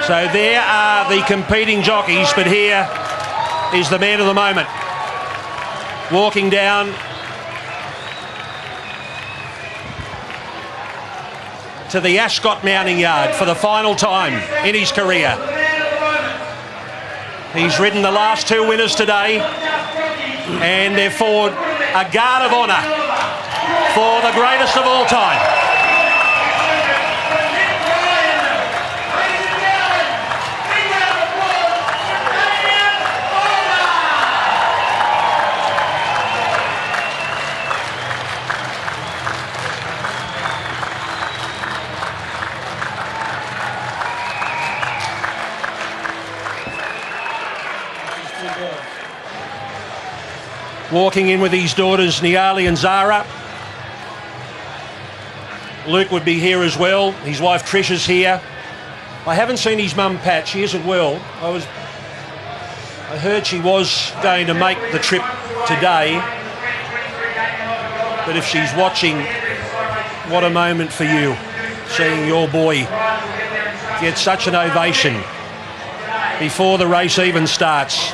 So there are the competing jockeys, but here is the man of the moment. Walking down to the Ascot mounting yard for the final time in his career. He's ridden the last two winners today, and they're for a guard of honour for the greatest of all time. Walking in with his daughters Niali and Zara. Luke would be here as well. His wife Trish is here. I haven't seen his mum Pat. She isn't well. I heard she was going to make the trip today. But if she's watching, what a moment for you, seeing your boy get such an ovation before the race even starts.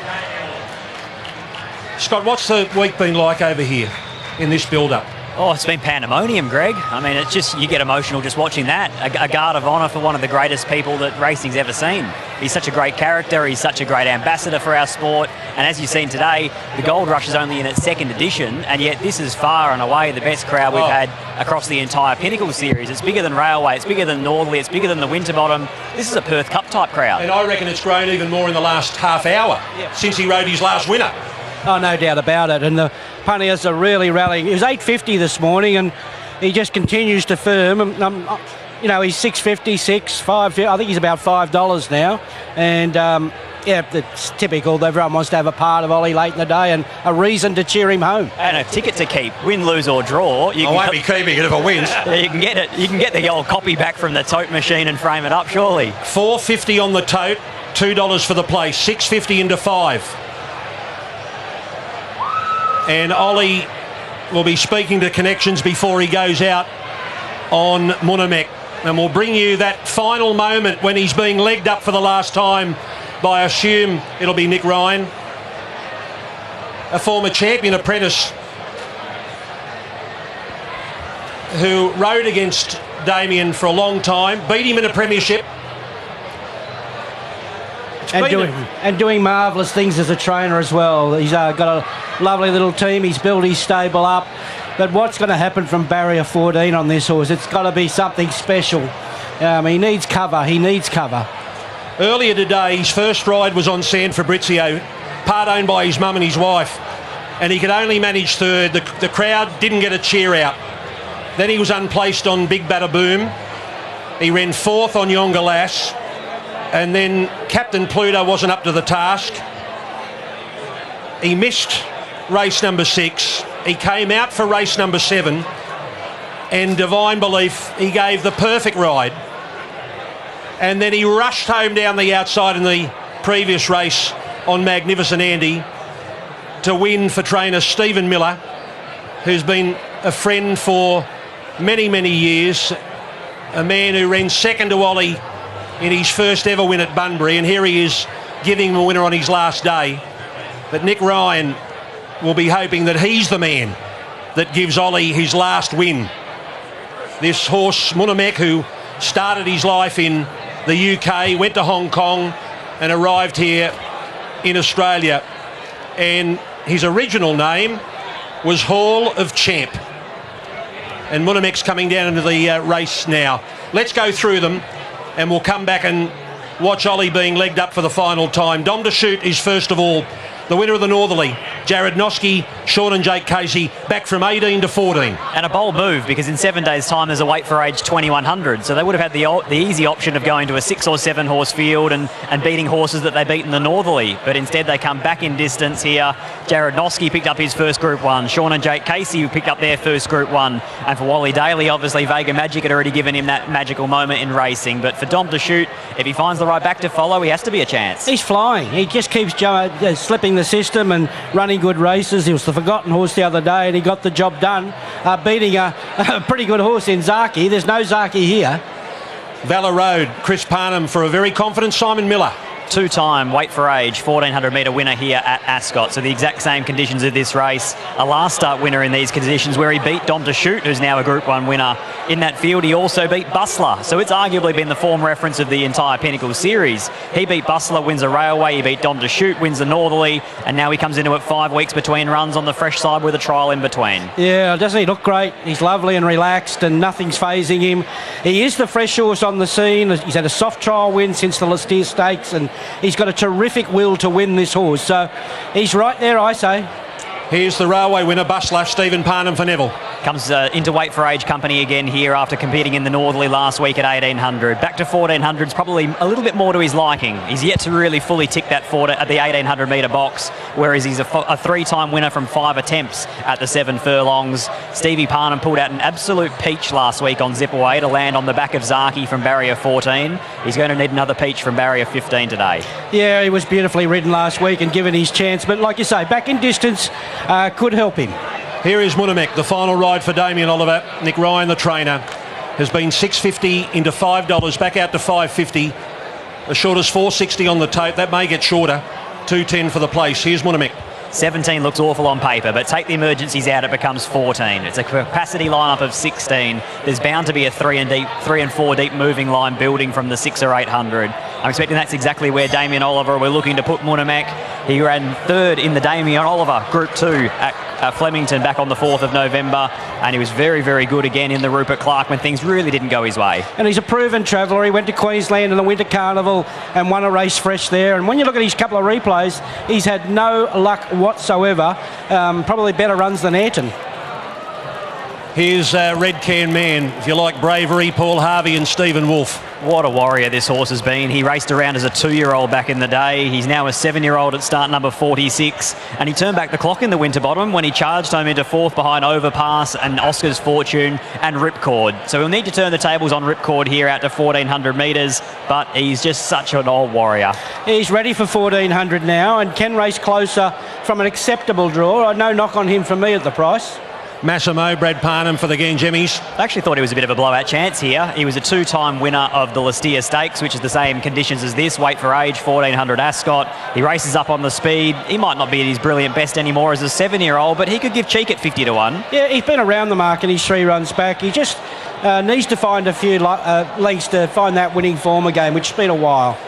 Scott, what's the week been like over here in this build-up? Oh, it's been pandemonium, Greg. I mean, it's just, you get emotional just watching that. A guard of honour for one of the greatest people that racing's ever seen. He's such a great character. He's such a great ambassador for our sport. And as you've seen today, the Gold Rush is only in its second edition, and yet this is far and away the best crowd we've had across the entire Pinnacle series. It's bigger than Railway, it's bigger than Northerly, it's bigger than the Winterbottom. This is a Perth Cup type crowd. And I reckon it's grown even more in the last half hour since he rode his last winner. Oh, no doubt about it. And the punters are really rallying. It was $8.50 this morning, and he just continues to firm. You know, he's $6.50, $5. I think he's about $5 now. And yeah, it's typical. Everyone wants to have a part of Ollie late in the day and a reason to cheer him home. And a ticket to keep, win, lose or draw. I won't be keeping it if it wins. You can get it. You can get the old copy back from the tote machine and frame it up, surely. $4.50 on the tote, $2 for the place, $6.50 into 5. And Ollie will be speaking to connections before he goes out on Munhamek. And we'll bring you that final moment when he's being legged up for the last time by, I assume it'll be Nick Ryan, a former champion apprentice who rode against Damien for a long time, beat him in a premiership. And doing marvellous things as a trainer as well. He's got a lovely little team. He's built his stable up. But what's going to happen from barrier 14 on this horse? It's got to be something special. He needs cover. He needs cover. Earlier today, his first ride was on San Fabrizio, part owned by his mum and his wife, and he could only manage third. The crowd didn't get a cheer out. Then he was unplaced on Big Bada Boom. He ran fourth on Yonga Lass. And then Captain Pluto wasn't up to the task. He missed race number 6. He came out for race number 7. And Divine Belief, he gave the perfect ride. And then he rushed home down the outside in the previous race on Magnificent Andy to win for trainer Stephen Miller, who's been a friend for many, many years. A man who ran second to Ollie in his first ever win at Bunbury, and here he is giving him a winner on his last day. But Nick Ryan will be hoping that he's the man that gives Ollie his last win. This horse, Munhamek, who started his life in the UK, went to Hong Kong and arrived here in Australia. And his original name was Hall of Champ. And Munhamek's coming down into the race now. Let's go through them, and we'll come back and watch Ollie being legged up for the final time. Dom to Shoot is first of all. The winner of the Northerly, Jared Noski, Sean and Jake Casey, back from 18 to 14. And a bold move, because in 7 days' time there's a weight for age 2100, so they would have had the easy option of going to a 6 or 7 horse field and beating horses that they beat in the Northerly, but instead they come back in distance here. Jared Noski picked up his first Group 1, Sean and Jake Casey who picked up their first Group 1, and for Wally Daly, obviously Vega Magic had already given him that magical moment in racing, but for Dom to Shoot, if he finds the right back to follow, he has to be a chance. He's flying. He just keeps slipping the system and running good races. He was the forgotten horse the other day and he got the job done, beating a pretty good horse in Zaki. There's no Zaki here. Valor Road, Chris Parnham for a very confident Simon Miller. Two-time weight for age 1400 metre winner here at Ascot. So the exact same conditions of this race. A last start winner in these conditions where he beat Dom DeShoot, who's now a Group 1 winner. In that field, he also beat Bustler. So it's arguably been the form reference of the entire Pinnacle series. He beat Bustler, wins a railway. He beat Dom DeShoot, wins the Northerly. And now he comes into it 5 weeks between runs on the fresh side with a trial in between. Yeah, doesn't he look great? He's lovely and relaxed and nothing's phasing him. He is the fresh horse on the scene. He's had a soft trial win since the Lastia Stakes, and he's got a terrific will to win this horse. So he's right there, I say. Here's the railway winner, Bustler, Stephen Parnham for Neville. Comes into weight for age company again here after competing in the Northerly last week at 1800. Back to 1400's probably a little bit more to his liking. He's yet to really fully tick that fort at the 1800 metre box, whereas he's a 3-time winner from 5 attempts at the 7 furlongs. Stevie Parnham pulled out an absolute peach last week on Zip Away to land on the back of Zaki from barrier 14. He's going to need another peach from barrier 15 today. Yeah, he was beautifully ridden last week and given his chance, but like you say, back in distance could help him. Here is Munhamek, the final ride for Damien Oliver. Nick Ryan, the trainer, has been $6.50 into $5, back out to $5.50. As short as $4.60 on the tote. That may get shorter. $2.10 for the place. Here's Munhamek. 17 looks awful on paper, but take the emergencies out, it becomes 14. It's a capacity lineup of 16. There's bound to be a 3 and 4 deep moving line building from the 6 or 800. I'm expecting that's exactly where Damien Oliver, we're looking to put Munhamek. He ran third in the Damien Oliver Group 2 at Flemington back on the 4th of November, and he was very, very good again in the Rupert Clark when things really didn't go his way. And he's a proven traveller. He went to Queensland in the Winter Carnival and won a race fresh there. And when you look at his couple of replays, he's had no luck whatsoever. Probably better runs than Ayrton. Here's Red Can Man, if you like bravery, Paul Harvey and Stephen Wolfe. What a warrior this horse has been. He raced around as a 2-year-old back in the day. He's now a 7-year-old at start number 46. And he turned back the clock in the Winterbottom when he charged home into 4th behind Overpass and Oscar's Fortune and Ripcord. So he'll need to turn the tables on Ripcord here out to 1,400 metres, but he's just such an old warrior. He's ready for 1,400 now and can race closer from an acceptable draw. No knock on him for me at the price. Massimo, Brad Parnham for the Gangemis. I actually thought he was a bit of a blowout chance here. He was a 2-time winner of the Lastia Stakes, which is the same conditions as this, weight for age, 1,400 Ascot. He races up on the speed. He might not be at his brilliant best anymore as a 7-year-old, but he could give cheek at 50 to 1. Yeah, he's been around the mark in his 3 runs back. He just needs to find a few lengths to find that winning form again, which has been a while.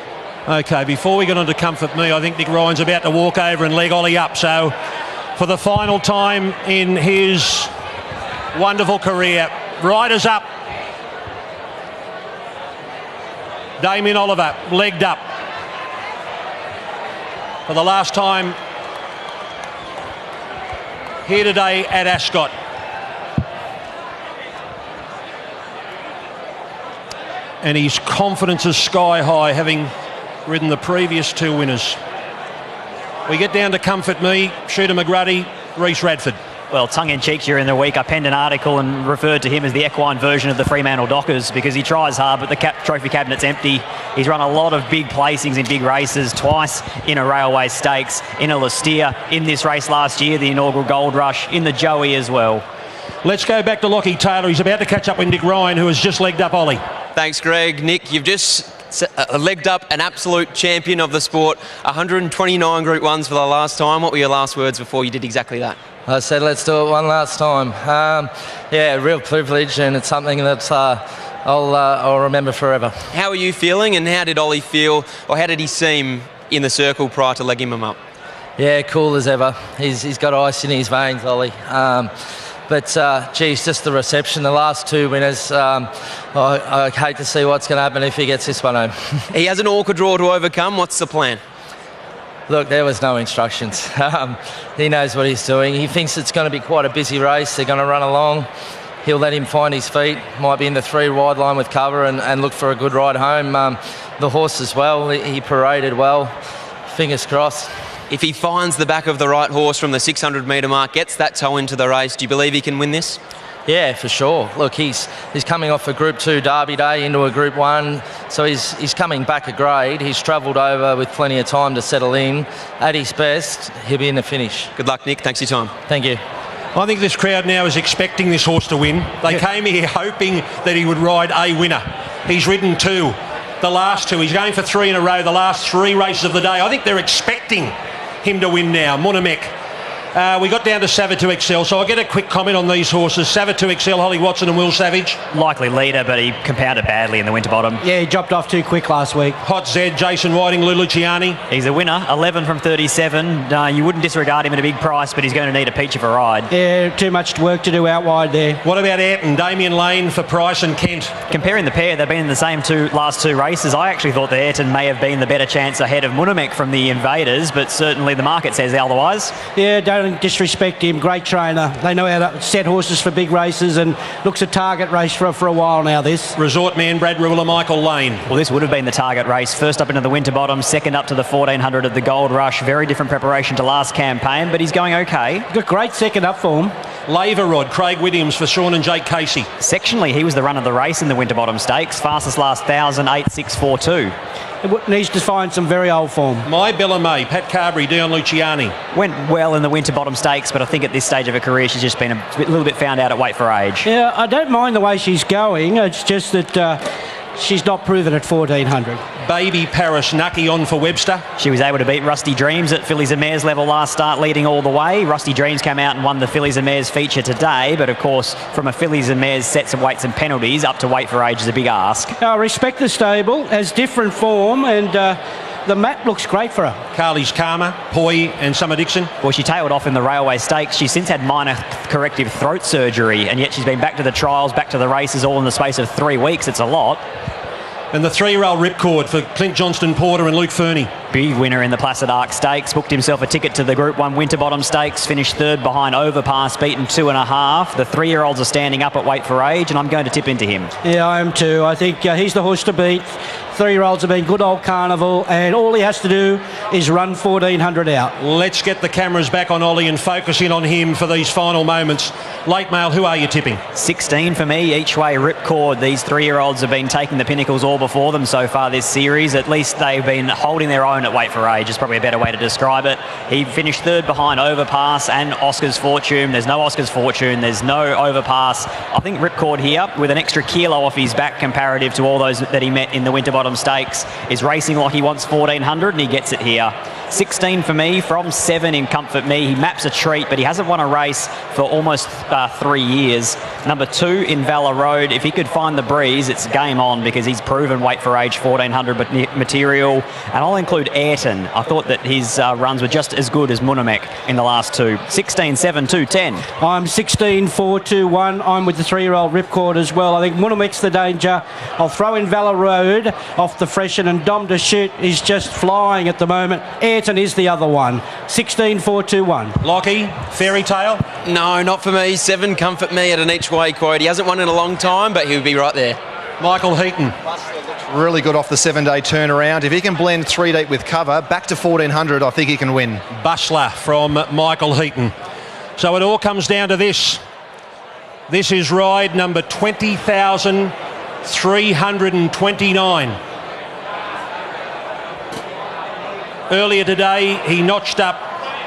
Okay, before we get on to Comfort Me, I think Nick Ryan's about to walk over and leg Ollie up. So for the final time in his wonderful career, riders up. Damien Oliver legged up for the last time here today at Ascot. And his confidence is sky high, having ridden the previous 2 winners. We get down to Comfort Me, Shooter McGruddy, Reece Radford. Well, tongue-in-cheek during the week, I penned an article and referred to him as the equine version of the Fremantle Dockers because he tries hard, but the trophy cabinet's empty. He's run a lot of big placings in big races, twice in a Railway Stakes, in a Lastia, in this race last year, the inaugural Gold Rush, in the Joey as well. Let's go back to Lockie Taylor. He's about to catch up with Nick Ryan, who has just legged up Ollie. Thanks, Greg. Nick, you've just legged up an absolute champion of the sport. 129 Group 1s for the last time. What were your last words before you did exactly that? I said, let's do it one last time. Yeah, real privilege, and it's something that I'll remember forever. How are you feeling, and how did Ollie feel, or how did he seem in the circle prior to legging him up? Yeah, cool as ever. He's got ice in his veins, Ollie. But, geez, just the reception, the last 2 winners, I hate to see what's going to happen if he gets this one home. He has an awkward draw to overcome. What's the plan? Look, there was no instructions. He knows what he's doing. He thinks it's going to be quite a busy race. They're going to run along. He'll let him find his feet. Might be in the 3 wide line with cover and look for a good ride home. The horse as well, he paraded well. Fingers crossed. If he finds the back of the right horse from the 600 metre mark, gets that toe into the race, do you believe he can win this? Yeah, for sure. Look, he's coming off a Group 2 Derby Day into a Group 1, so he's coming back a grade. He's travelled over with plenty of time to settle in. At his best, he'll be in the finish. Good luck, Nick. Thanks for your time. Thank you. I think this crowd now is expecting this horse to win. They came here hoping that he would ride a winner. He's ridden 2. The last 2. He's going for 3 in a row, the last 3 races of the day. I think they're expecting him to win now. Munhamek. We got down to Savage XL, so I'll get a quick comment on these horses. Savage XL, Holly Watson and Will Savage. Likely leader, but he compounded badly in the Winterbottom. Yeah, he dropped off too quick last week. Hot Zed, Jason Whiting, Lou Luciani. He's a winner, 11 from 37. You wouldn't disregard him at a big price, but he's going to need a peach of a ride. Yeah, too much work to do out wide there. What about Ayrton, Damien Lane for Price and Kent? Comparing the pair, they've been in the same last 2 races. I actually thought that Ayrton may have been the better chance ahead of Munhamek from the Invaders, but certainly the market says otherwise. Yeah, don't disrespect him. Great trainer. They know how to set horses for big races, and looks a target race for a while now, this. Resort man Brad Ruler, Michael Lane. Well, this would have been the target race. First up into the Winterbottom, second up to the 1400 of the Gold Rush. Very different preparation to last campaign, but he's going okay. Got great second up form. Laver Rod, Craig Williams for Sean and Jake Casey. Sectionally, he was the run of the race in the Winterbottom Stakes. Fastest last 1,000, 8.642. It needs to find some very old form. My Bella May, Pat Carberry, Dion Luciani. Went well in the Winterbottom Stakes, but I think at this stage of her career, she's just been a little bit found out at weight for age. Yeah, I don't mind the way she's going. It's just that she's not proven at 1,400. Baby Paris, Nucky on for Webster. She was able to beat Rusty Dreams at Fillies and Mares level last start, leading all the way. Rusty Dreams came out and won the Fillies and Mares feature today, but of course, from a Fillies and Mares sets of weights and penalties up to weight for age is a big ask. I respect the stable, has different form, and the map looks great for her. Carly's Karma, Poi and Summer Dixon. Well, she tailed off in the Railway Stakes. She's since had minor corrective throat surgery, and yet she's been back to the trials, back to the races, all in the space of 3 weeks. It's a lot. And the 3-year-old Ripcord for Clint Johnston Porter and Luke Fernie. Big winner in the Placid Arc Stakes. Booked himself a ticket to the Group 1 Winterbottom Stakes. Finished 3rd behind Overpass, beaten 2.5. The 3-year-olds are standing up at weight for age, and I'm going to tip into him. Yeah, I am too. I think he's the horse to beat. 3-year-olds have been good old carnival, and all he has to do is run 1,400 out. Let's get the cameras back on Ollie and focus in on him for these final moments. Late Mail, who are you tipping? 16 for me, each way Ripcord. These 3-year-olds have been taking the pinnacles all before them so far this series. At least they've been holding their own at weight for age, is probably a better way to describe it. He finished 3rd behind Overpass and Oscar's Fortune. There's no Oscar's Fortune, there's no Overpass. I think Ripcord here, with an extra kilo off his back comparative to all those that he met in the Winterbottom Stakes, is racing like he wants 1,400, and he gets it here. 16 for me, from 7 in Comfort Me. He maps a treat, but he hasn't won a race for almost 3 years. Number 2 in Valor Road. If he could find the breeze, it's game on, because he's proven weight for age 1,400 material. And I'll include Ayrton. I thought that his runs were just as good as Munhamek in the last 2. 16, 7, 2, 10. I'm 16, 4, 2, 1. I'm with the 3-year-old Ripcord as well. I think Munhamek's the danger. I'll throw in Valor Road off the freshen, and Dom to Shoot is just flying at the moment. Ayrton is the other one. 16, 4, 2, 1. Lockie, Fairy Tale? No, not for me. 7 Comfort Me at an each way quote. He hasn't won in a long time, but he'll be right there. Michael Heaton. Really good off the 7-day turnaround. If he can blend 3 deep with cover, back to 1,400, I think he can win. Bustler from Michael Heaton. So it all comes down to this. This is ride number 20,329. Earlier today, he notched up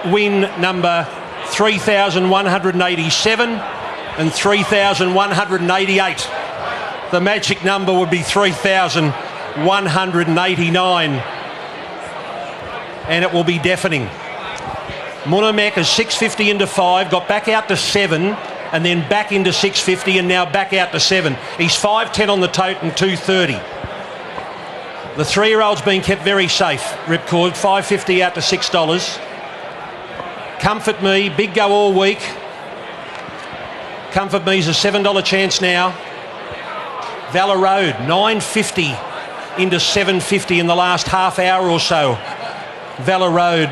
win number 3,187 and 3,188. The magic number would be 3,189. And it will be deafening. Munhamek is 650 into 5, got back out to 7, and then back into 650, and now back out to 7. He's 5.10 on the tote and 2.30. The 3-year-old's been kept very safe. Ripcord, $5.50 out to $6. Comfort Me, big go all week. Comfort Me's a $7 chance now. Valor Road, $9.50 into $7.50 in the last half hour or so. Valor Road.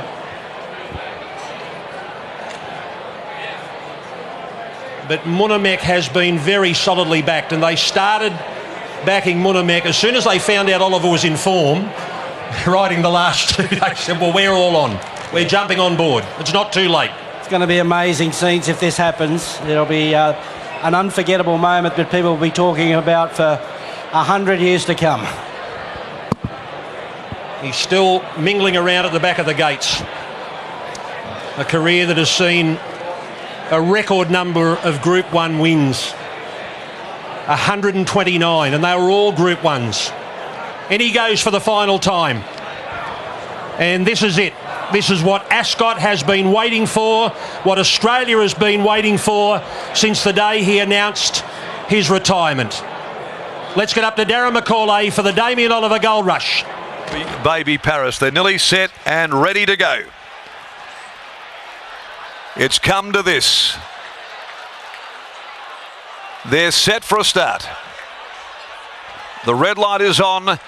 But Munhamek has been very solidly backed, and they started backing Munhamek as soon as they found out Oliver was in form, riding the last 2 days. They said, well, we're all on. We're jumping on board. It's not too late. It's going to be amazing scenes if this happens. It'll be an unforgettable moment that people will be talking about for 100 years to come. He's still mingling around at the back of the gates. A career that has seen a record number of Group 1 wins. 129, and they were all Group 1s. And he goes for the final time. And this is it. This is what Ascot has been waiting for, what Australia has been waiting for since the day he announced his retirement. Let's get up to Darren McCauley for the Damien Oliver Gold Rush. Baby Paris, they're nearly set and ready to go. It's come to this. They're set for a start. The red light is on.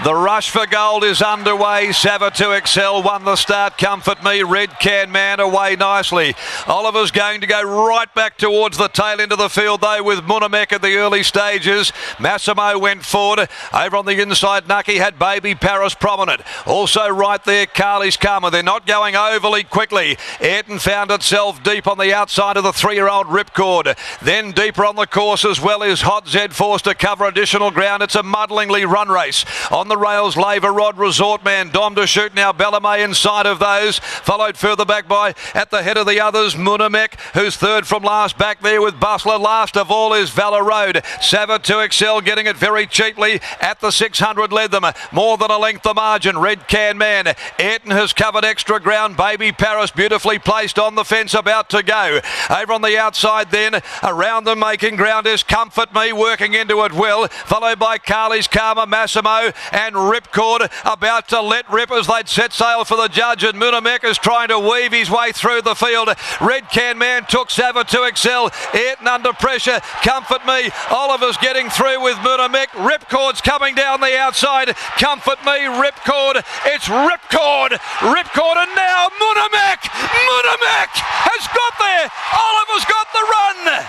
The rush for gold is underway. Sava 2XL won the start. Comfort Me, Red Can Man away nicely. Oliver's going to go right back towards the tail end of the field though with Munhamek at the early stages. Massimo went forward. Over on the inside, Nucky had Baby Paris prominent. Also right there, Carly's Karma. They're not going overly quickly. Ayrton found itself deep on the outside of the 3-year-old Ripcord. Then deeper on the course as well is Hot Z forced to cover additional ground. It's a muddlingly run race. On the rails, Laver Rod, Resort Man, Dom to shoot now. Bellarmé inside of those, followed further back by, at the head of the others, Munhamek, who's third from last, back there with Bustler. Last of all is Valor Road. Sava 2XL getting it very cheaply at the 600, led them more than a length the margin. Red Can Man, Ayrton has covered extra ground. Baby Paris beautifully placed on the fence, about to go. Over on the outside then, around them making ground is Comfort Me, working into it well, followed by Carly's Karma, Massimo and Ripcord about to let rip as they'd set sail for the judge, and Munhamek is trying to weave his way through the field. Red Can Man took Sava 2XL, Ayrton under pressure, Comfort Me, Oliver's getting through with Munhamek, Ripcord's coming down the outside, Comfort Me, Ripcord, it's Ripcord, and now Munhamek has got there, Oliver's got the run.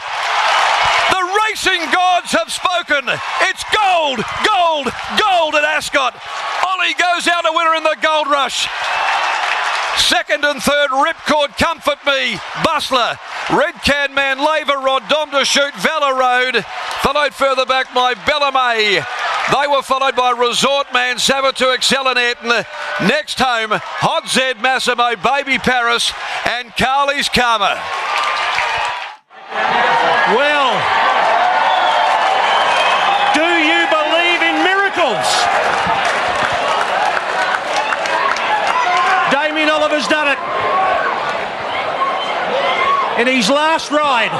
The racing gods have spoken. It's gold at Ascot. Ollie goes out a winner in the Gold Rush. Second and third, Ripcord, Comfort Me, Bustler, Red Can Man, Laver Rod, Dom to shoot, Valor Road, followed further back by Bellarmé. They were followed by Resort Man, Sava 2XL and Ayrton. Next home, Hot Z, Massimo, Baby Paris and Carly's Karma. Well, do you believe in miracles? Damien Oliver's done it. In his last ride,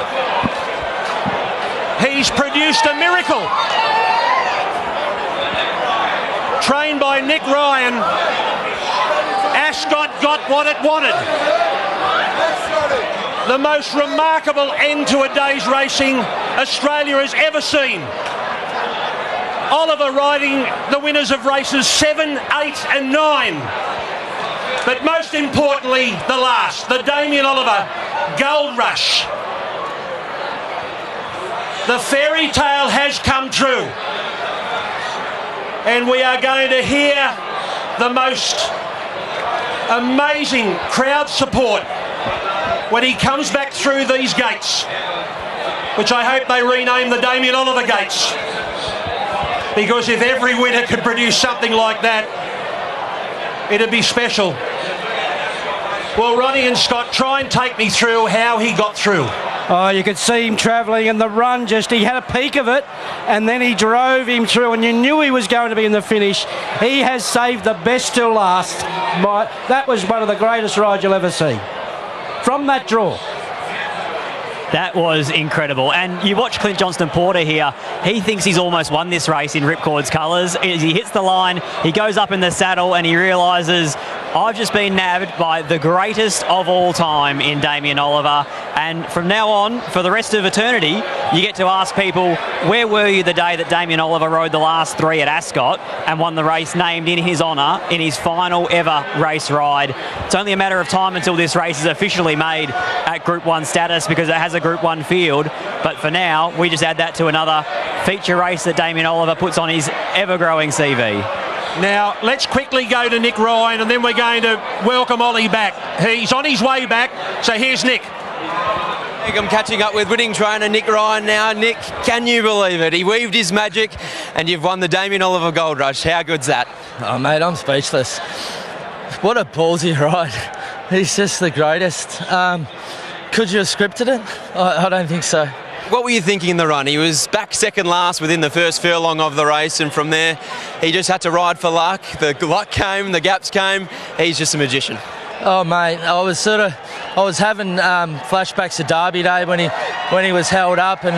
he's produced a miracle. Trained by Nick Ryan, Ascot got what it wanted. The most remarkable end to a day's racing Australia has ever seen. Oliver riding the winners of races 7, 8 and 9. But most importantly, the last, the Damien Oliver Gold Rush. The fairy tale has come true. And we are going to hear the most amazing crowd support when he comes back through these gates, which I hope they rename the Damien Oliver gates, because if every winner could produce something like that, it'd be special. Well, Ronnie and Scott, try and take me through how he got through. Oh, you could see him travelling, and the run he had a peek of it, and then he drove him through, and you knew he was going to be in the finish. He has saved the best till last. That was one of the greatest rides you'll ever see. From that draw. That was incredible. And you watch Clint Johnston-Porter here. He thinks he's almost won this race in Ripcord's colours. As he hits the line, he goes up in the saddle and he realises, I've just been nabbed by the greatest of all time in Damien Oliver. And from now on, for the rest of eternity, you get to ask people, where were you the day that Damien Oliver rode the last 3 at Ascot and won the race named in his honour in his final ever race ride? It's only a matter of time until this race is officially made at Group 1 status, because it has a Group 1 field. But for now, we just add that to another feature race that Damien Oliver puts on his ever-growing CV. Now, let's quickly go to Nick Ryan, and then we're going to welcome Ollie back. He's on his way back, so here's Nick. I'm catching up with winning trainer Nick Ryan now. Nick, can you believe it? He weaved his magic and you've won the Damien Oliver Gold Rush. How good's that? Oh, mate, I'm speechless. What a ballsy ride. He's just the greatest. Could you have scripted it? I don't think so. what were you thinking in the run? He was back second last within the first furlong of the race, and from there he just had to ride for luck. The luck came, the gaps came. He's just a magician. Oh mate, I was having flashbacks to Derby Day when he was held up, and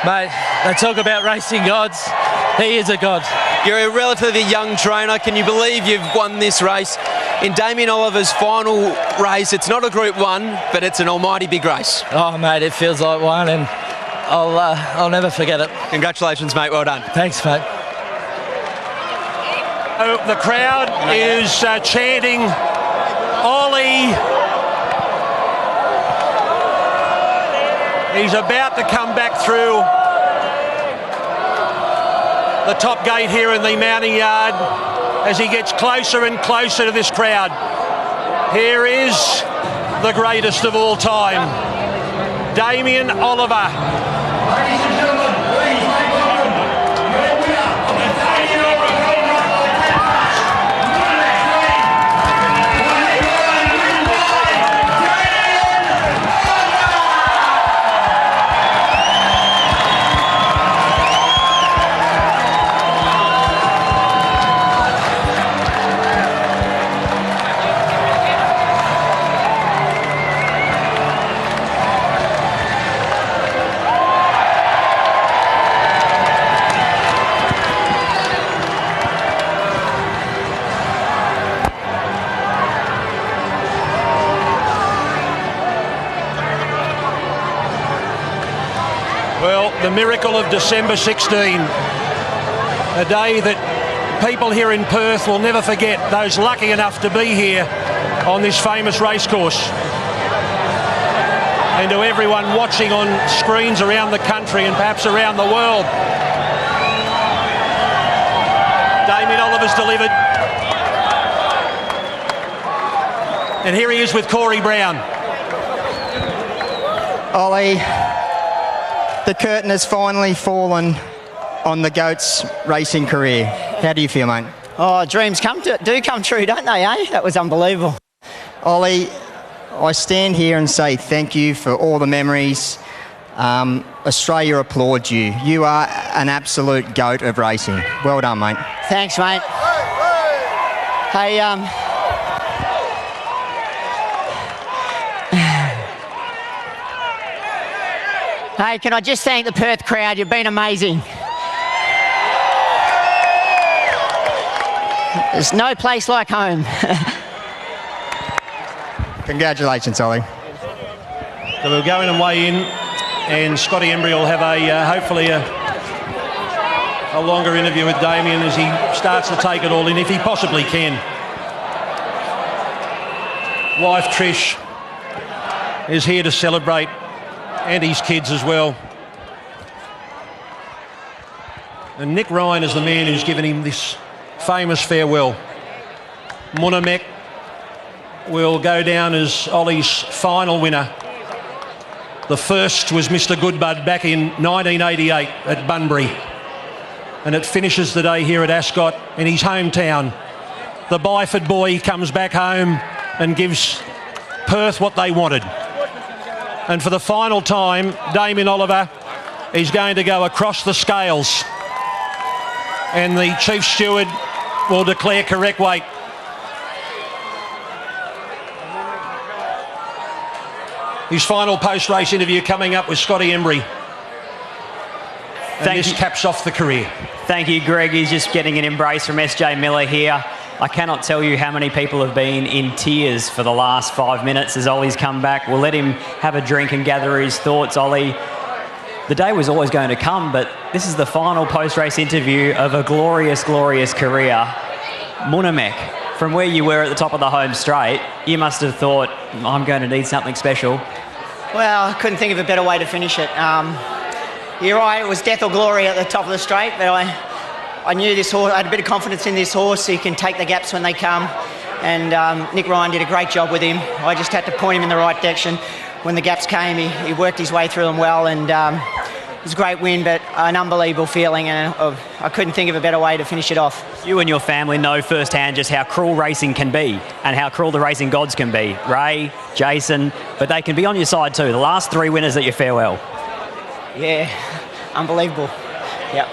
mate, they talk about racing gods. He is a god. You're a relatively young trainer. Can you believe you've won this race? In Damien Oliver's final race, it's not a Group 1, but it's an almighty big race. Oh mate, it feels like one, and I'll never forget it. Congratulations, mate. Well done. Thanks, mate. Oh, the crowd is chanting, Ollie. He's about to come back through the top gate here in the mounting yard as he gets closer and closer to this crowd. Here is the greatest of all time, Damien Oliver. Well, the miracle of December 16, a day that people here in Perth will never forget, those lucky enough to be here on this famous racecourse. And to everyone watching on screens around the country and perhaps around the world, Damien Oliver's delivered. And here he is with Corey Brown. Ollie, the curtain has finally fallen on the GOAT's racing career. How do you feel, mate? Oh, dreams do come true, don't they, eh? That was unbelievable. Ollie, I stand here and say thank you for all the memories. Australia applauds you. You are an absolute GOAT of racing. Well done, mate. Thanks, mate. Hey, hey, can I just thank the Perth crowd? You've been amazing. There's no place like home. Congratulations, Ollie. So we'll go in and weigh in, and Scotty Embry will have hopefully a longer interview with Damien as he starts to take it all in, if he possibly can. Wife Trish is here to celebrate, and his kids as well. And Nick Ryan is the man who's given him this famous farewell. Munhamek will go down as Ollie's final winner. The first was Mr. Goodbud back in 1988 at Bunbury. And it finishes the day here at Ascot in his hometown. The Byford boy comes back home and gives Perth what they wanted. And for the final time, Damien Oliver is going to go across the scales. And the Chief Steward will declare correct weight. His final post-race interview coming up with Scotty Embry. And this caps off the career. Thank you, Greg. He's just getting an embrace from SJ Miller here. I cannot tell you how many people have been in tears for the last 5 minutes as Ollie's come back. We'll let him have a drink and gather his thoughts, Ollie. The day was always going to come, but this is the final post-race interview of a glorious, glorious career. Munhamek, from where you were at the top of the home straight, you must have thought, I'm going to need something special. Well, I couldn't think of a better way to finish it. You're right, it was death or glory at the top of the straight, but I knew this horse, I had a bit of confidence in this horse. He can take the gaps when they come. And Nick Ryan did a great job with him. I just had to point him in the right direction. When the gaps came, he worked his way through them well, and it was a great win, but an unbelievable feeling, and I couldn't think of a better way to finish it off. You and your family know firsthand just how cruel racing can be and how cruel the racing gods can be. Ray, Jason, but they can be on your side too. The last three winners at your farewell. Yeah, unbelievable. Yep.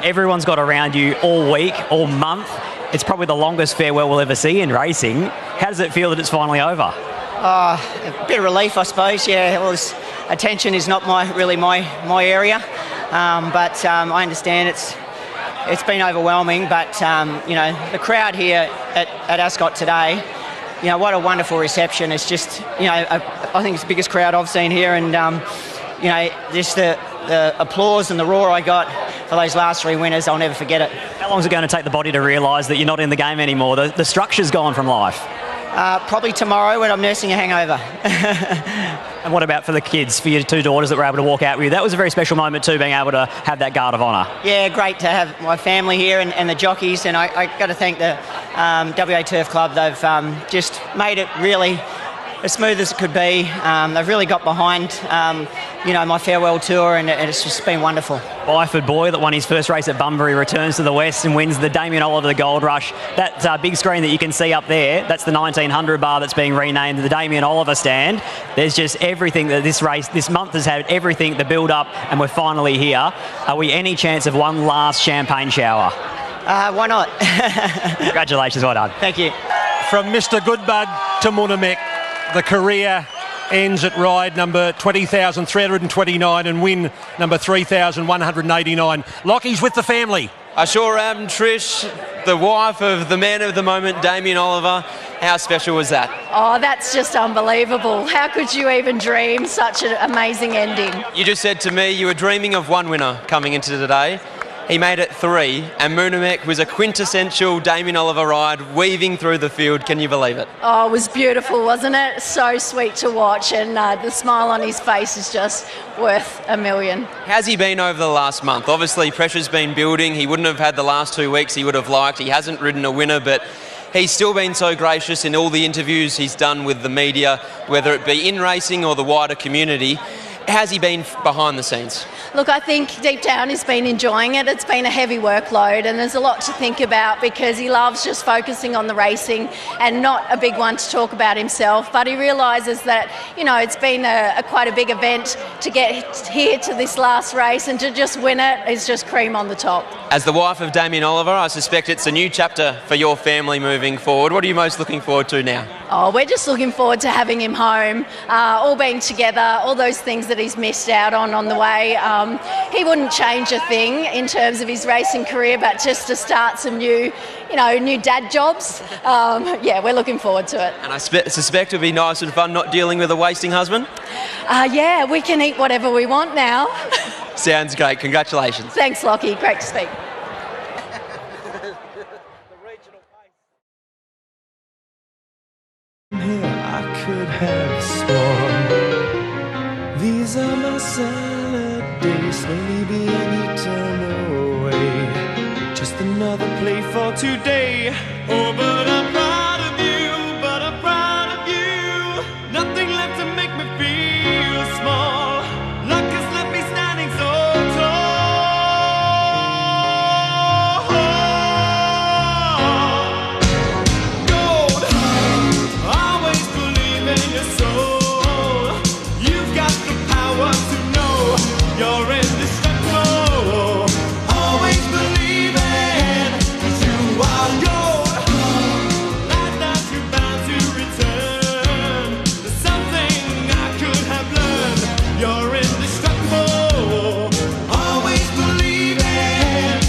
Everyone's got around you all week, all month. It's probably the longest farewell we'll ever see in racing. How does it feel that it's finally over? A bit of relief, I suppose. Yeah, attention is not really my area, but I understand it's been overwhelming. But the crowd here at Ascot today, what a wonderful reception. It's just I think it's the biggest crowd I've seen here, and just the applause and the roar I got for those last 3 winners, I'll never forget it. How long is it going to take the body to realise that you're not in the game anymore? The structure's gone from life. Probably tomorrow when I'm nursing a hangover. And what about for the kids, for your 2 daughters that were able to walk out with you? That was a very special moment too, being able to have that guard of honour. Yeah, great to have my family here and the jockeys, and I got to thank the WA Turf Club. They've just made it really as smooth as it could be. They've really got behind my farewell tour, and it's just been wonderful. Byford boy that won his first race at Bunbury returns to the West and wins the Damien Oliver the Gold Rush. That big screen that you can see up there, that's the 1900 bar that's being renamed the Damien Oliver stand. There's just everything that this month has had, everything, the build-up, and we're finally here. Are we any chance of one last champagne shower? Why not? Congratulations, well done. Thank you. From Mr. Goodbud to Munhamek, the career ends at ride number 20,329 and win number 3,189. Lockie's with the family. I sure am, Trish, the wife of the man of the moment, Damien Oliver. How special was that? Oh, that's just unbelievable. How could you even dream such an amazing ending? You just said to me you were dreaming of one winner coming into today. He made it 3, and Munhamek was a quintessential Damien Oliver ride weaving through the field. Can you believe it? Oh, it was beautiful, wasn't it? So sweet to watch, and the smile on his face is just worth a million. How's he been over the last month? Obviously, pressure's been building. He wouldn't have had the last 2 weeks he would have liked. He hasn't ridden a winner, but he's still been so gracious in all the interviews he's done with the media, whether it be in racing or the wider community. How's he been behind the scenes? Look, I think deep down he's been enjoying it. It's been a heavy workload, and there's a lot to think about because he loves just focusing on the racing and not a big one to talk about himself. But he realises that, it's been quite a big event to get here to this last race, and to just win it is just cream on the top. As the wife of Damien Oliver, I suspect it's a new chapter for your family moving forward. What are you most looking forward to now? Oh, we're just looking forward to having him home, all being together, all those things that he's missed out on the way. He wouldn't change a thing in terms of his racing career, but just to start some new dad jobs. We're looking forward to it. And I suspect it would be nice and fun not dealing with a wasting husband? We can eat whatever we want now. Sounds great. Congratulations. Thanks, Lockie. Great to speak. I could have sworn these are my salad days, slowly being eaten away. Just another play for today. Oh, but I'm proud of you, but I'm proud of you. Nothing left to make me feel small. Luck has left me standing so tall. Gold, always believe in your soul. You've got the power to know you're indestructible. Always believe in, 'cause you are gold. Life that you're bound to return. There's something I could have learned. You're indestructible. Always believe in.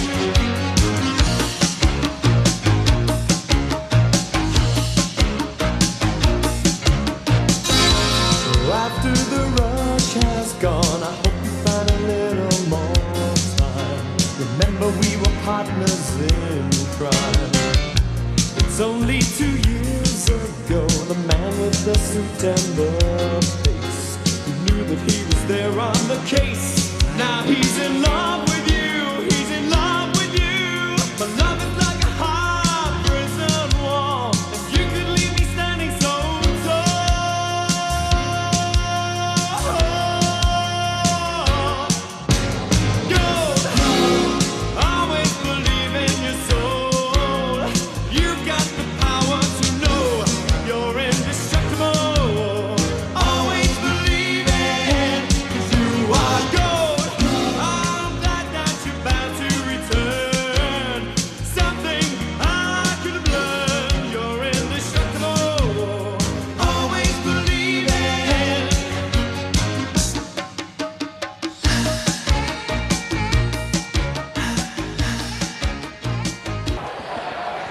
So after the rush has gone, I hope you find a little more time. Remember we were partners in crime. It's only 2 years ago, the man with the suit and the face, who knew that he was there on the case. Now he's in love with you, he's in love with you. But love is like a hard prison wall, and you could leave me standing so tall. Gold, always believe in your soul. You've got the power to know you're indestructible. Always believe in, 'cause you are gold.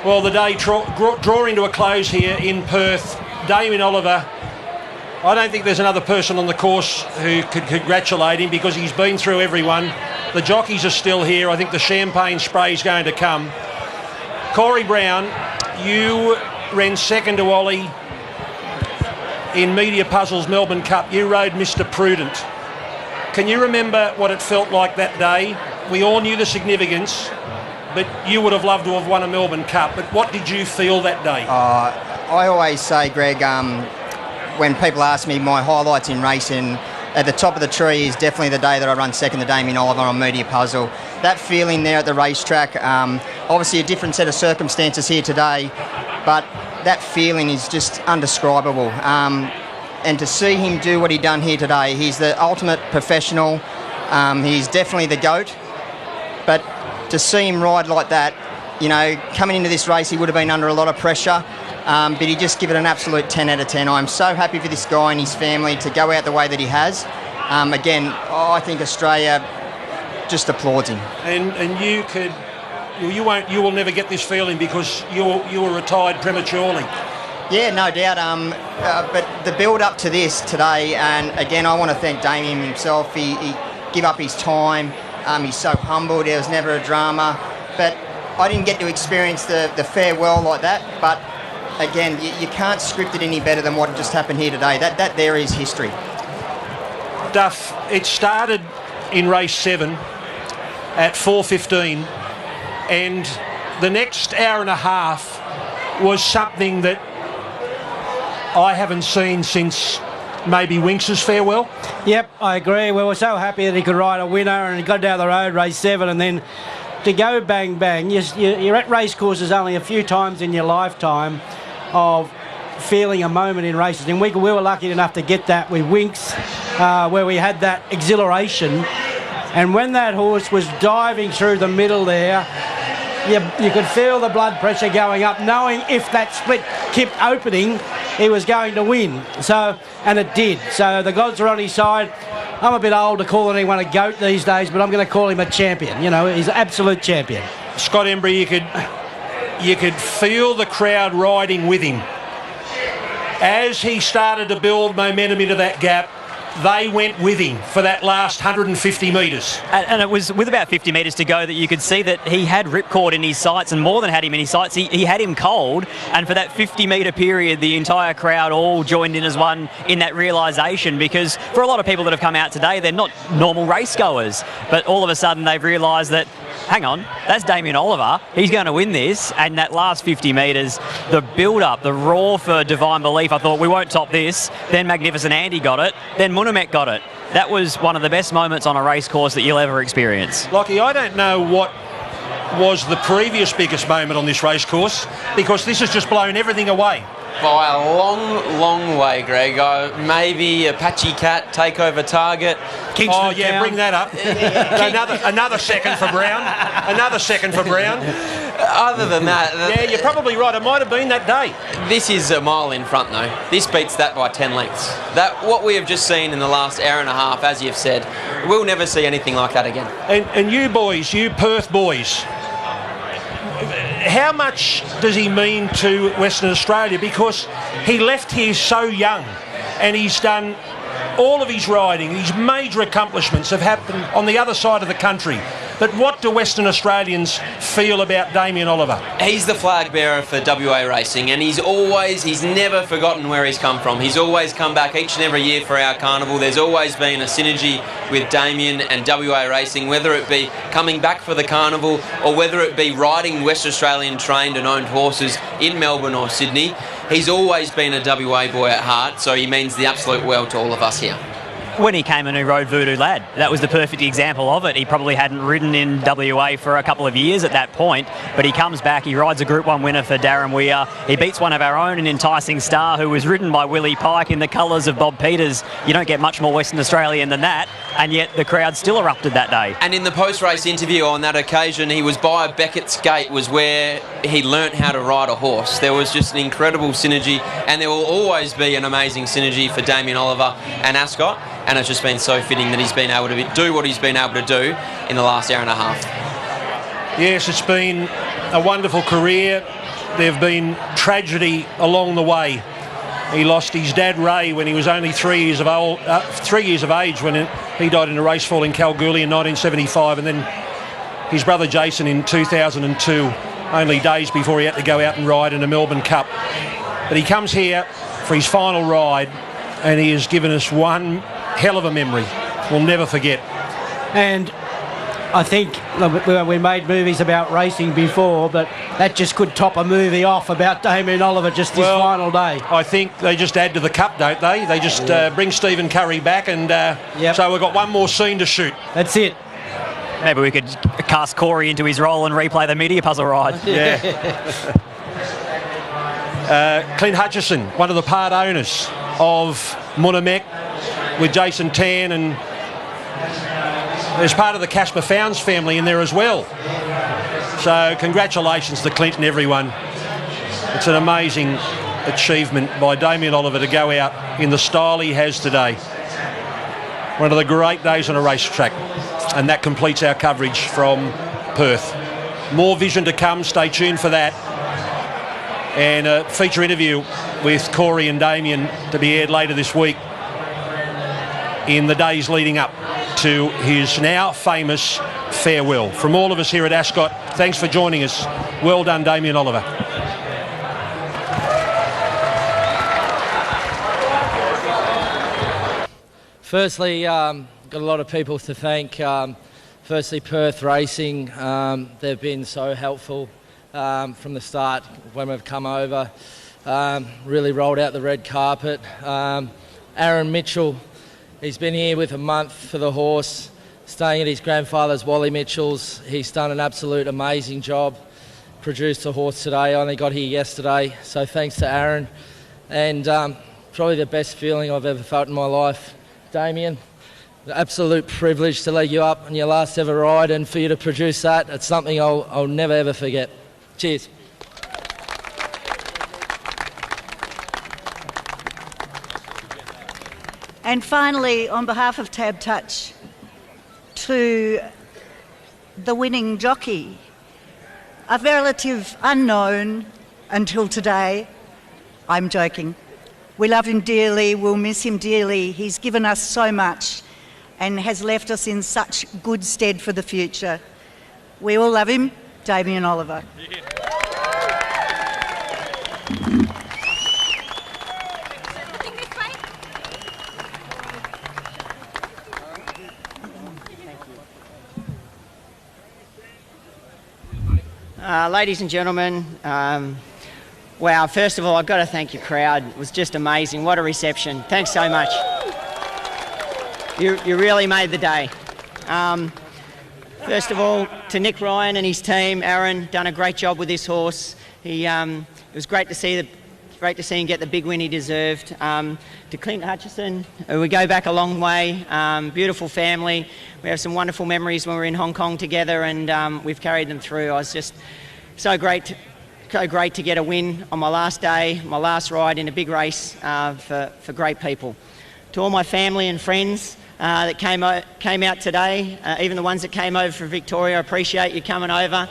Well, the day drawing to a close here in Perth. Damien Oliver, I don't think there's another person on the course who could congratulate him because he's been through everyone. The jockeys are still here. I think the champagne spray is going to come. Corey Brown, you ran second to Ollie in Media Puzzles Melbourne Cup. You rode Mr. Prudent. Can you remember what it felt like that day? We all knew the significance, but you would have loved to have won a Melbourne Cup. But what did you feel that day? I always say, Greg, when people ask me my highlights in racing, at the top of the tree is definitely the day that I run second to Damien Oliver on Media Puzzle. That feeling there at the racetrack, obviously a different set of circumstances here today, but that feeling is just undescribable. And to see him do what he done here today, he's the ultimate professional. He's definitely the GOAT. But to see him ride like that, you know, coming into this race, he would have been under a lot of pressure. But he just give it an absolute 10 out of 10. I'm so happy for this guy and his family to go out the way that he has. Again, I think Australia just applauds him. And you will never get this feeling because you were retired prematurely. Yeah, no doubt. But the build up to this today, and again, I want to thank Damien himself. He gave up his time. He's so humble. There was never a drama. But I didn't get to experience the farewell like that. But again, you can't script it any better than what just happened here today. That there is history. Duff, it started in race 7 at 4:15, and the next hour and a half was something that I haven't seen since maybe Winx's farewell. Yep, I agree. We were so happy that he could ride a winner and he got down the road, race 7, and then to go bang bang. You're at race courses only a few times in your lifetime of feeling a moment in races. And we were lucky enough to get that with Winx, where we had that exhilaration. And when that horse was diving through the middle there, you could feel the blood pressure going up, knowing if that split kept opening, he was going to win. And it did. So the gods are on his side. I'm a bit old to call anyone a GOAT these days, but I'm going to call him a champion. You know, he's an absolute champion. Scott Embry, you could feel the crowd riding with him. As he started to build momentum into that gap, they went with him for that last 150 metres. And it was with about 50 metres to go that you could see that he had Ripcord in his sights, and more than had him in his sights, he had him cold. And for that 50-metre period, the entire crowd all joined in as one in that realisation, because for a lot of people that have come out today, they're not normal race goers. But all of a sudden they've realised that, hang on, that's Damien Oliver. He's going to win this. And that last 50 metres, the build-up, the roar for Divine Belief, I thought, we won't top this. Then Magnificent Andy got it. Then Munhamek got it. That was one of the best moments on a race course that you'll ever experience. Lockie, I don't know what was the previous biggest moment on this race course, because this has just blown everything away. By a long, long way, Greg. Maybe Apache Cat, Takeover Target. Kingston Town. Bring that up. Another second for Brown. Another second for Brown. Other than that... Yeah, you're probably right. It might have been that day. This is a mile in front, though. This beats that by 10 lengths. What we have just seen in the last hour and a half, as you've said, we'll never see anything like that again. And you boys, you Perth boys, how much does he mean to Western Australia? Because he left here so young, and he's done all of his riding. His major accomplishments have happened on the other side of the country. But what do Western Australians feel about Damien Oliver? He's the flag bearer for WA racing, and he's never forgotten where he's come from. He's always come back each and every year for our carnival. There's always been a synergy with Damien and WA racing, whether it be coming back for the carnival or whether it be riding West Australian trained and owned horses in Melbourne or Sydney. He's always been a WA boy at heart, so he means the absolute world to all of us here. When he came and he rode Voodoo Lad, that was the perfect example of it. He probably hadn't ridden in WA for a couple of years at that point, but he comes back, he rides a Group 1 winner for Darren Weir. He beats one of our own, an Enticing Star, who was ridden by Willie Pike in the colours of Bob Peters. You don't get much more Western Australian than that, and yet the crowd still erupted that day. And in the post-race interview on that occasion, he was by Beckett's Gate, was where he learnt how to ride a horse. There was just an incredible synergy, and there will always be an amazing synergy for Damien Oliver and Ascot. And it's just been so fitting that he's been able to do what he's been able to do in the last hour and a half. Yes, it's been a wonderful career. there have been tragedy along the way. He lost his dad Ray when he was only 3 years of age when he died in a race fall in Kalgoorlie in 1975, and then his brother Jason in 2002, only days before he had to go out and ride in a Melbourne Cup. But he comes here for his final ride, and he has given us one hell of a memory we'll never forget. And I think we made movies about racing before, but that just could top a movie off about Damien Oliver just this final day. I think they just add to the cup, don't they? They just bring Stephen Curry back, and so we've got one more scene to shoot. That's it. Maybe we could cast Corey into his role and replay the media puzzle ride. Yeah. Clint Hutchison, one of the part owners of Munhamek, with Jason Tan, and there's part of the Casper Founds family in there as well. So congratulations to Clint and everyone. It's an amazing achievement by Damien Oliver to go out in the style he has today. One of the great days on a racetrack. And that completes our coverage from Perth. More vision to come, stay tuned for that. And a feature interview with Corey and Damien to be aired later this week in the days leading up to his now famous farewell. From all of us here at Ascot, thanks for joining us. Well done, Damien Oliver. Firstly, got a lot of people to thank. Firstly, Perth Racing. They've been so helpful from the start when we've come over. Really rolled out the red carpet. Aaron Mitchell, he's been here with a month for the horse, staying at his grandfather's, Wally Mitchell's. He's done an absolute amazing job. Produced the horse today. I only got here yesterday, so thanks to Aaron. And probably the best feeling I've ever felt in my life, Damien. Absolute privilege to lead you up on your last ever ride, and for you to produce that, it's something I'll never ever forget. Cheers. And finally, on behalf of Tab Touch, to the winning jockey, a relative unknown until today. I'm joking. We love him dearly, we'll miss him dearly. He's given us so much and has left us in such good stead for the future. We all love him, Damien Oliver. Ladies and gentlemen, wow, first of all, I've got to thank your crowd. It was just amazing. What a reception. Thanks so much. You really made the day. First of all, to Nick Ryan and his team, Aaron, done a great job with this horse. It was great to see him get the big win he deserved. To Clint Hutchison, we go back a long way. Beautiful family. We have some wonderful memories when we were in Hong Kong together, and we've carried them through. I was just so great to get a win on my last day, my last ride in a big race for great people. To all my family and friends that came out today, even the ones that came over from Victoria, I appreciate you coming over.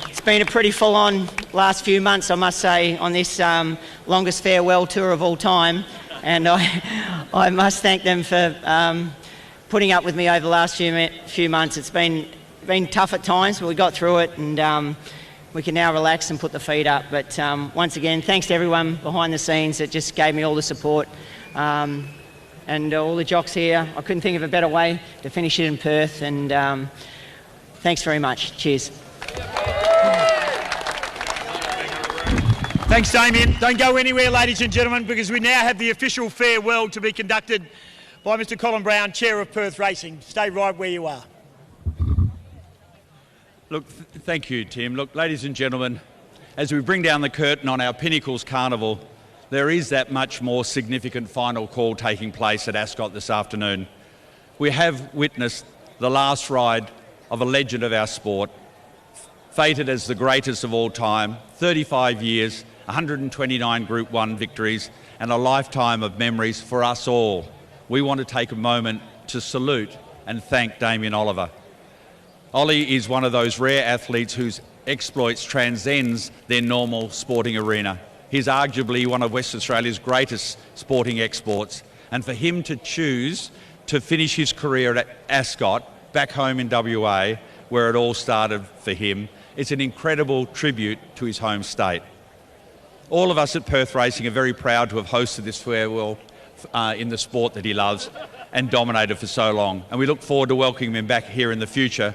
It's been a pretty full-on last few months, I must say, on this longest farewell tour of all time, and I must thank them for putting up with me over the last few months. It's been tough at times, but we got through it, and we can now relax and put the feet up. But once again, thanks to everyone behind the scenes that just gave me all the support, and all the jocks here. I couldn't think of a better way to finish it in Perth, and thanks very much. Cheers. Thanks, Damien. Don't go anywhere, ladies and gentlemen, because we now have the official farewell to be conducted by Mr. Colin Brown, Chair of Perth Racing. Stay right where you are. Look, thank you, Tim. Look, ladies and gentlemen, as we bring down the curtain on our Pinnacles Carnival, there is that much more significant final call taking place at Ascot this afternoon. We have witnessed the last ride of a legend of our sport, fated as the greatest of all time, 35 years, 129 Group 1 victories, and a lifetime of memories for us all. We want to take a moment to salute and thank Damien Oliver. Ollie is one of those rare athletes whose exploits transcends their normal sporting arena. He's arguably one of Western Australia's greatest sporting exports, and for him to choose to finish his career at Ascot, back home in WA, where it all started for him, it's an incredible tribute to his home state. All of us at Perth Racing are very proud to have hosted this farewell in the sport that he loves and dominated for so long, and we look forward to welcoming him back here in the future,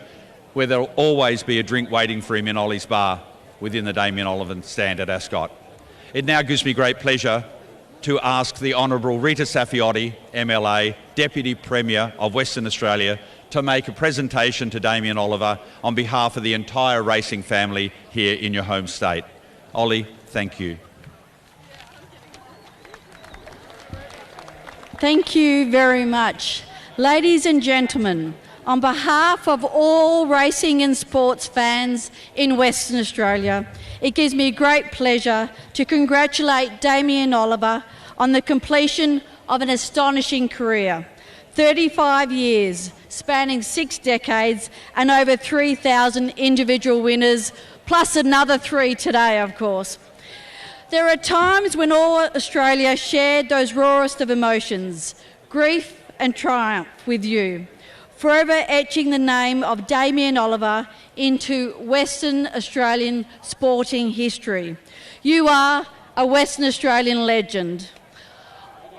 where there'll always be a drink waiting for him in Ollie's bar within the Damien Oliver stand at Ascot. It now gives me great pleasure to ask the Honourable Rita Safiotti, MLA, Deputy Premier of Western Australia, to make a presentation to Damien Oliver on behalf of the entire racing family here in your home state. Ollie, thank you. Thank you very much. Ladies and gentlemen, on behalf of all racing and sports fans in Western Australia, it gives me great pleasure to congratulate Damien Oliver on the completion of an astonishing career. 35 years, spanning 6 decades and over 3,000 individual winners, plus another 3 today, of course. There are times when all Australia shared those rawest of emotions, grief and triumph with you, forever etching the name of Damien Oliver into Western Australian sporting history. You are a Western Australian legend.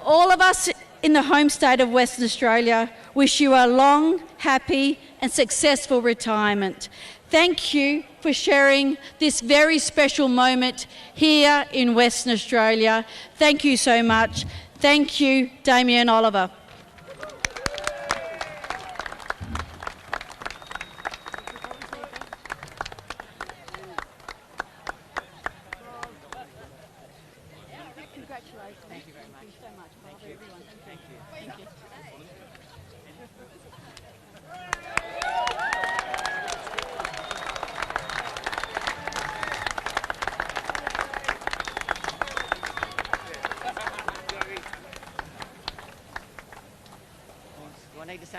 All of us in the home state of Western Australia wish you a long, happy and successful retirement. Thank you for sharing this very special moment here in Western Australia. Thank you so much. Thank you, Damien Oliver.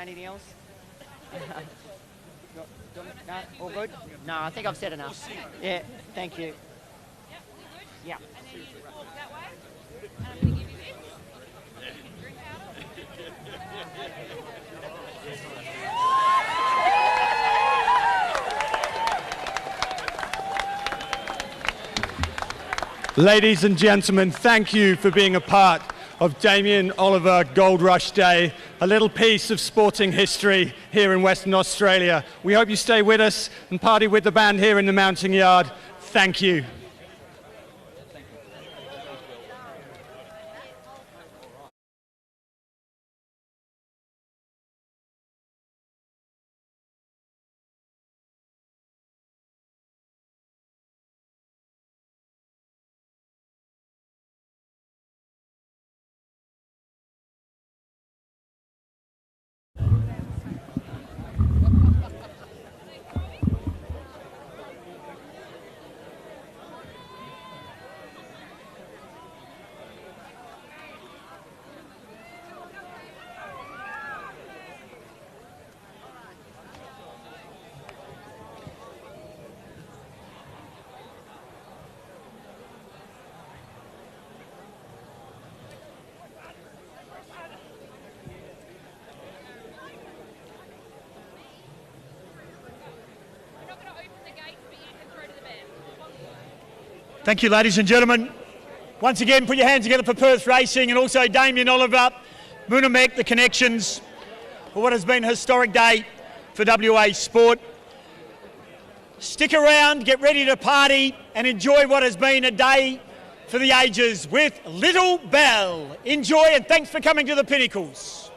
Anything else? No, all good? No, I think I've said enough. Yeah, thank you. Yeah. Ladies and gentlemen, thank you for being a part of Damien Oliver Gold Rush Day, a little piece of sporting history here in Western Australia. We hope you stay with us and party with the band here in the Mounting Yard. Thank you. Thank you, ladies and gentlemen. Once again, put your hands together for Perth Racing and also Damien Oliver, Munhamek, the connections, for what has been a historic day for WA sport. Stick around, get ready to party and enjoy what has been a day for the ages with Little Bell. Enjoy and thanks for coming to the Pinnacles.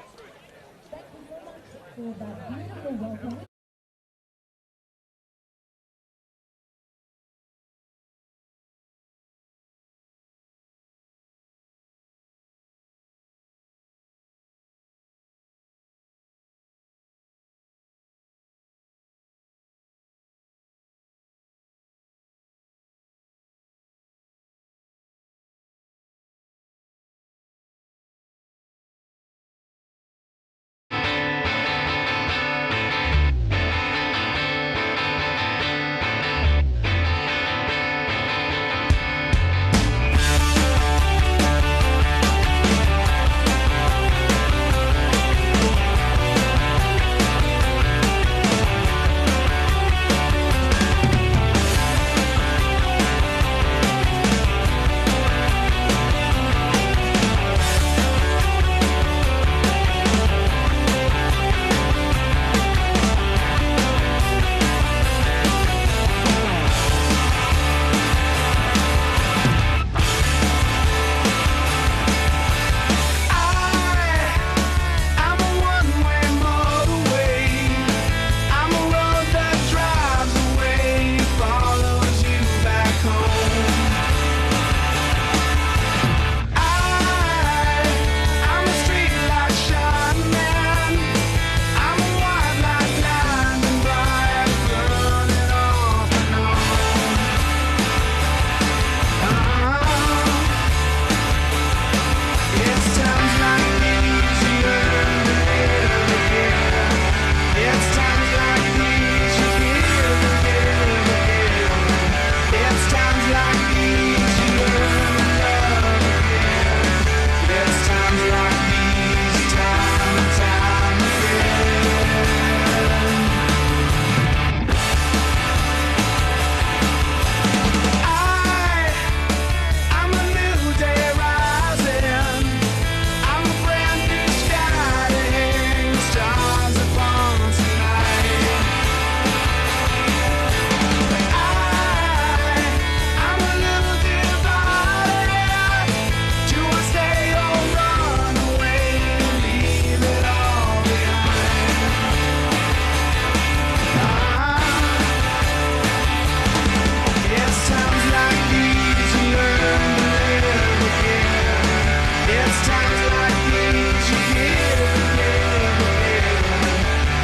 It's times like these you hear again.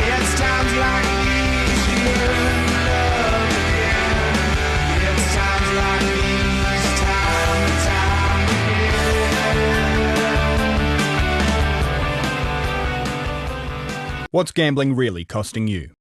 It's times like these you learn love again. It's times like these, time and time again. What's gambling really costing you?